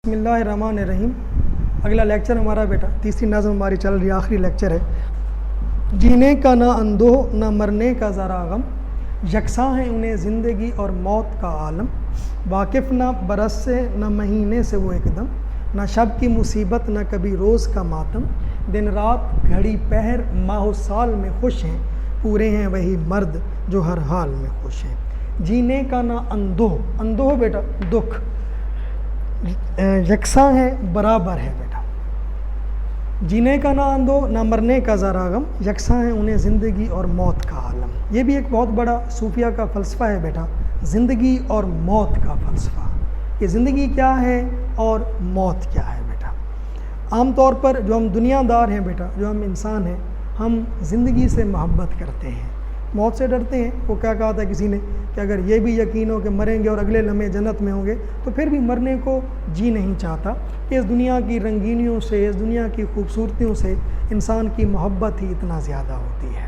بسم اللہ الرحمن الرحیم۔ اگلا لیکچر ہمارا بیٹا تیسری نظم ہماری چل رہی ہے، آخری لیکچر ہے۔ جینے کا نہ اندوہ نہ مرنے کا ذرا غم، یکساں ہیں انہیں زندگی اور موت کا عالم۔ واقف نہ برس سے نہ مہینے سے وہ ایک دم، نہ شب کی مصیبت نہ کبھی روز کا ماتم۔ دن رات گھڑی پہر ماہ و سال میں خوش ہیں، پورے ہیں وہی مرد جو ہر حال میں خوش ہیں۔ جینے کا نہ اندوہ، اندوہ بیٹا دکھ، یکساں ہے برابر ہے بیٹا۔ جینے کا نہ اندوہ نہ مرنے کا ذرا غم، یکساں ہیں انہیں زندگی اور موت کا عالم۔ یہ بھی ایک بہت بڑا صوفیہ کا فلسفہ ہے بیٹا، زندگی اور موت کا فلسفہ۔ کہ زندگی کیا ہے اور موت کیا ہے بیٹا۔ عام طور پر جو ہم دنیا دار ہیں بیٹا، جو ہم انسان ہیں، ہم زندگی سے محبت کرتے ہیں، موت سے ڈرتے ہیں۔ وہ کیا کہا تھا کسی نے کہ اگر یہ بھی یقین ہو کہ مریں گے اور اگلے لمحے جنت میں ہوں گے تو پھر بھی مرنے کو جی نہیں چاہتا۔ کہ اس دنیا کی رنگینیوں سے، اس دنیا کی خوبصورتیوں سے انسان کی محبت ہی اتنا زیادہ ہوتی ہے،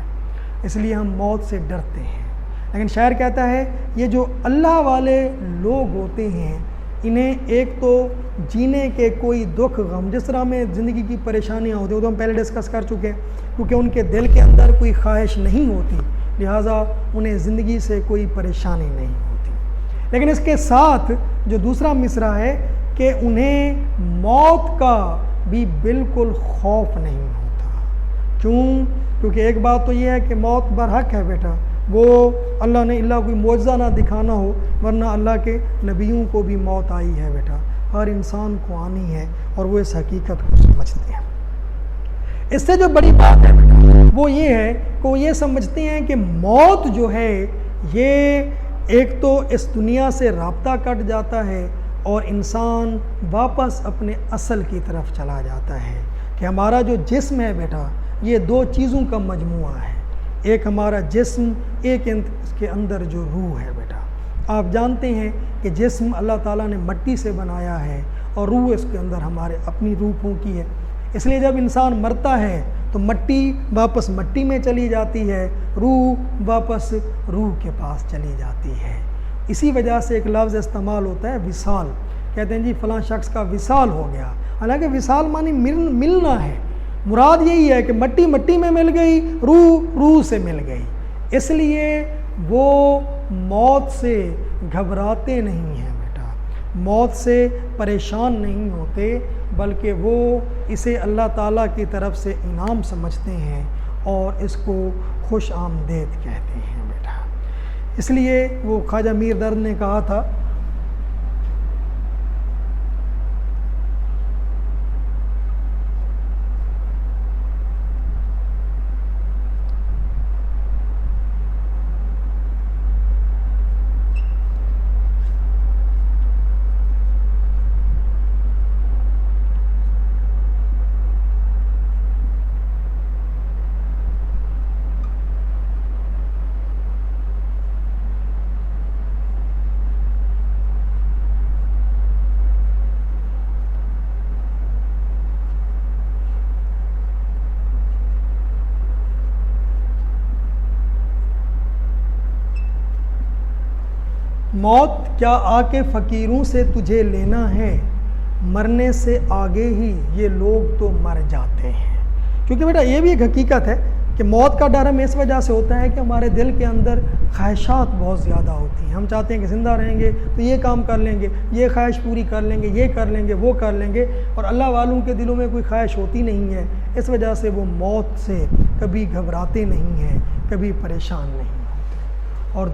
اس لیے ہم موت سے ڈرتے ہیں۔ لیکن شاعر کہتا ہے یہ جو اللہ والے لوگ ہوتے ہیں، انہیں ایک تو جینے کے کوئی دکھ غم، جس طرح میں زندگی کی پریشانیاں ہوتی ہیں وہ تو ہم پہلے ڈسکس کر چکے ہیں، کیونکہ ان کے دل کے اندر کوئی خواہش نہیں ہوتی، لہٰذا انہیں زندگی سے کوئی پریشانی نہیں ہوتی۔ لیکن اس کے ساتھ جو دوسرا مصرع ہے کہ انہیں موت کا بھی بالکل خوف نہیں ہوتا۔ کیوں؟ کیونکہ ایک بات تو یہ ہے کہ موت برحق ہے بیٹا، وہ اللہ نے اللہ کوئی معجزہ نہ دکھانا ہو، ورنہ اللہ کے نبیوں کو بھی موت آئی ہے بیٹا، ہر انسان کو آنی ہے، اور وہ اس حقیقت کو سمجھتے ہیں۔ اس سے جو بڑی بات ہے بیٹا وہ یہ ہے کہ وہ یہ سمجھتے ہیں کہ موت جو ہے یہ ایک تو اس دنیا سے رابطہ کٹ جاتا ہے اور انسان واپس اپنے اصل کی طرف چلا جاتا ہے۔ کہ ہمارا جو جسم ہے بیٹا یہ دو چیزوں کا مجموعہ ہے، ایک ہمارا جسم، ایک اس کے اندر جو روح ہے بیٹا۔ آپ جانتے ہیں کہ جسم اللہ تعالیٰ نے مٹی سے بنایا ہے اور روح اس کے اندر ہمارے اپنی روح پھونکی ہے، اس لیے جب انسان مرتا ہے تو مٹی واپس مٹی میں چلی جاتی ہے، روح واپس روح کے پاس چلی جاتی ہے۔ اسی وجہ سے ایک لفظ استعمال ہوتا ہے وصال، کہتے ہیں جی فلاں شخص کا وصال ہو گیا، حالانکہ وصال معنی ملنا ہے، مراد یہی ہے کہ مٹی مٹی میں مل گئی، روح روح سے مل گئی۔ اس لیے وہ موت سے گھبراتے نہیں ہیں بیٹا، موت سے پریشان نہیں ہوتے، بلکہ وہ اسے اللہ تعالیٰ کی طرف سے انعام سمجھتے ہیں اور اس کو خوش آمدید کہتے ہیں بیٹا۔ اس لیے وہ خواجہ میر درد نے کہا تھا موت کیا آ کے فقیروں سے تجھے لینا ہے، مرنے سے آگے ہی یہ لوگ تو مر جاتے ہیں۔ کیونکہ بیٹا یہ بھی ایک حقیقت ہے کہ موت کا ڈر ہمیں اس وجہ سے ہوتا ہے کہ ہمارے دل کے اندر خواہشات بہت زیادہ ہوتی ہیں، ہم چاہتے ہیں کہ زندہ رہیں گے تو یہ کام کر لیں گے، یہ خواہش پوری کر لیں گے، یہ کر لیں گے، وہ کر لیں گے، اور اللہ والوں کے دلوں میں کوئی خواہش ہوتی نہیں ہے، اس وجہ سے وہ موت سے کبھی گھبراتے نہیں ہیں، کبھی پریشان نہیں ہوتے۔ اور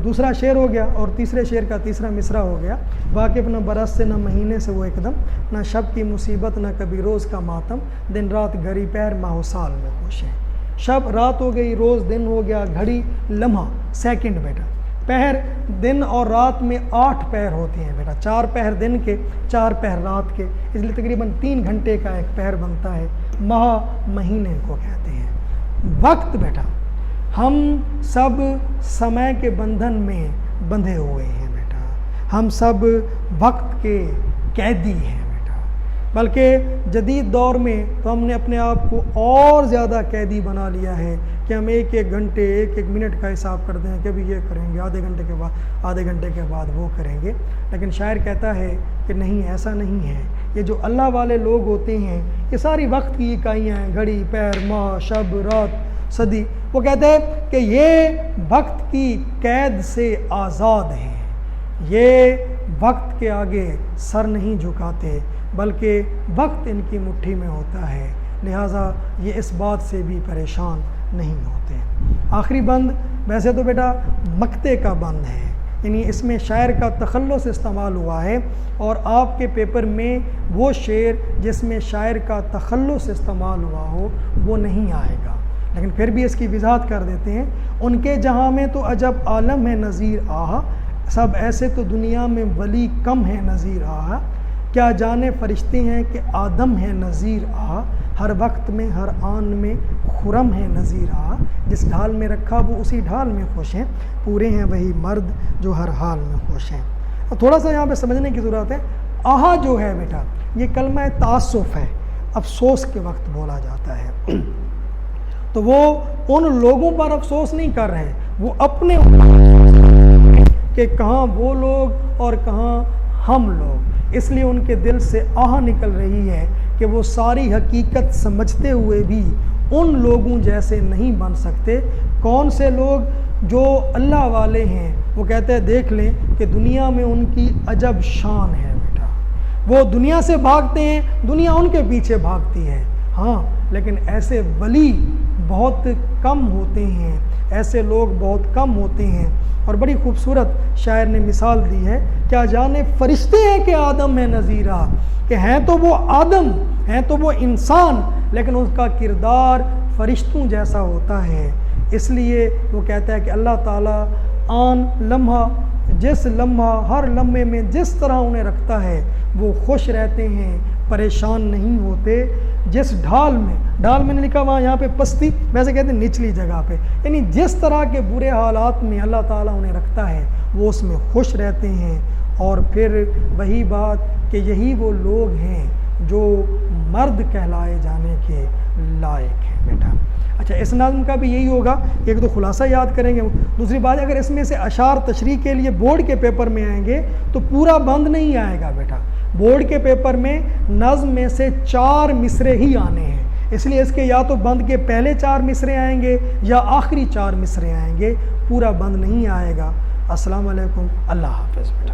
دوسرا شعر ہو گیا، اور تیسرے شعر کا تیسرا مصرع ہو گیا، واقف نہ برس سے نہ مہینے سے وہ ایک دم، نہ شب کی مصیبت نہ کبھی روز کا ماتم، دن رات گھڑی پہر ماہ و سال میں خوش ہیں۔ شب رات ہو گئی، روز دن ہو گیا، گھڑی لمحہ سیکنڈ بیٹا، پہر دن اور رات میں 8 پہر ہوتے ہیں بیٹا، 4 پہر دن کے، 4 پہر رات کے، اس لیے تقریباً 3 گھنٹے کا ایک پہر بنتا ہے۔ ماہ مہینے کو کہتے ہیں۔ وقت بیٹا ہم سب سمے کے بندھن میں بندھے ہوئے ہیں بیٹا، ہم سب وقت کے قیدی ہیں بیٹا۔ بلکہ جدید دور میں تو ہم نے اپنے آپ کو اور زیادہ قیدی بنا لیا ہے کہ ہم ایک ایک گھنٹے ایک ایک منٹ کا حساب کرتے ہیں کہ ابھی یہ کریں گے، آدھے گھنٹے کے بعد وہ کریں گے۔ لیکن شاعر کہتا ہے کہ نہیں، ایسا نہیں ہے۔ یہ جو اللہ والے لوگ ہوتے ہیں یہ ساری وقت کی اکائیاں ہیں، گھڑی، پیر، ماہ، شب، رات، صدی۔ وہ کہتے ہیں کہ یہ وقت کی قید سے آزاد ہیں، یہ وقت کے آگے سر نہیں جھکاتے بلکہ وقت ان کی مٹھی میں ہوتا ہے، لہٰذا یہ اس بات سے بھی پریشان نہیں ہوتے۔ آخری بند ویسے تو بیٹا مقطع کا بند ہے، یعنی اس میں شاعر کا تخلص استعمال ہوا ہے، اور آپ کے پیپر میں وہ شعر جس میں شاعر کا تخلص استعمال ہوا ہو وہ نہیں آئے گا، لیکن پھر بھی اس کی وضاحت کر دیتے ہیں۔ ان کے جہاں میں تو عجب عالم ہے نظیر آہا، سب ایسے تو دنیا میں ولی کم ہے نظیر آہا، کیا جانے فرشتے ہیں کہ آدم ہے نظیر آہا، ہر وقت میں ہر آن میں خرم ہے نظیر آہا، جس ڈھال میں رکھا وہ اسی ڈھال میں خوش ہیں، پورے ہیں وہی مرد جو ہر حال میں خوش ہیں۔ تھوڑا سا یہاں پہ سمجھنے کی ضرورت ہے، آہا جو ہے بیٹا یہ کلمہ تاسف ہے، افسوس کے وقت بولا جاتا ہے، تو وہ ان لوگوں پر افسوس نہیں کر رہے، وہ اپنے کہ کہاں وہ لوگ اور کہاں ہم لوگ، اس لیے ان کے دل سے آہ نکل رہی ہے کہ وہ ساری حقیقت سمجھتے ہوئے بھی ان لوگوں جیسے نہیں بن سکتے۔ کون سے لوگ؟ جو اللہ والے ہیں۔ وہ کہتے ہیں دیکھ لیں کہ دنیا میں ان کی عجب شان ہے بیٹا، وہ دنیا سے بھاگتے ہیں، دنیا ان کے پیچھے بھاگتی ہے، ہاں لیکن ایسے ولی بہت کم ہوتے ہیں، ایسے لوگ بہت کم ہوتے ہیں۔ اور بڑی خوبصورت شاعر نے مثال دی ہے، کیا جانے فرشتے ہیں کہ آدم ہے نظیرہ، کہ ہیں تو وہ آدم، ہیں تو وہ انسان، لیکن اس کا کردار فرشتوں جیسا ہوتا ہے۔ اس لیے وہ کہتا ہے کہ اللہ تعالیٰ آن لمحہ، جس لمحہ، ہر لمحے میں جس طرح انہیں رکھتا ہے وہ خوش رہتے ہیں، پریشان نہیں ہوتے۔ جس ڈھال میں نے لکھا وہاں یہاں پہ پستی، ویسے کہتے ہیں نچلی جگہ پہ، یعنی جس طرح کے برے حالات میں اللہ تعالیٰ انہیں رکھتا ہے وہ اس میں خوش رہتے ہیں۔ اور پھر وہی بات کہ یہی وہ لوگ ہیں جو مرد کہلائے جانے کے لائق ہیں بیٹا۔ اچھا، اس نظم کا بھی یہی ہوگا، ایک تو خلاصہ یاد کریں گے، دوسری بات اگر اس میں سے اشعار تشریح کے لیے بورڈ کے پیپر میں آئیں گے تو پورا بند نہیں آئے گا بیٹا، بورڈ کے پیپر میں نظم میں سے 4 مصرے ہی آنے ہیں، اس لیے اس کے یا تو بند کے پہلے 4 مصرے آئیں گے یا آخری 4 مصرے آئیں گے، پورا بند نہیں آئے گا۔ السلام علیکم، اللہ حافظ بیٹا۔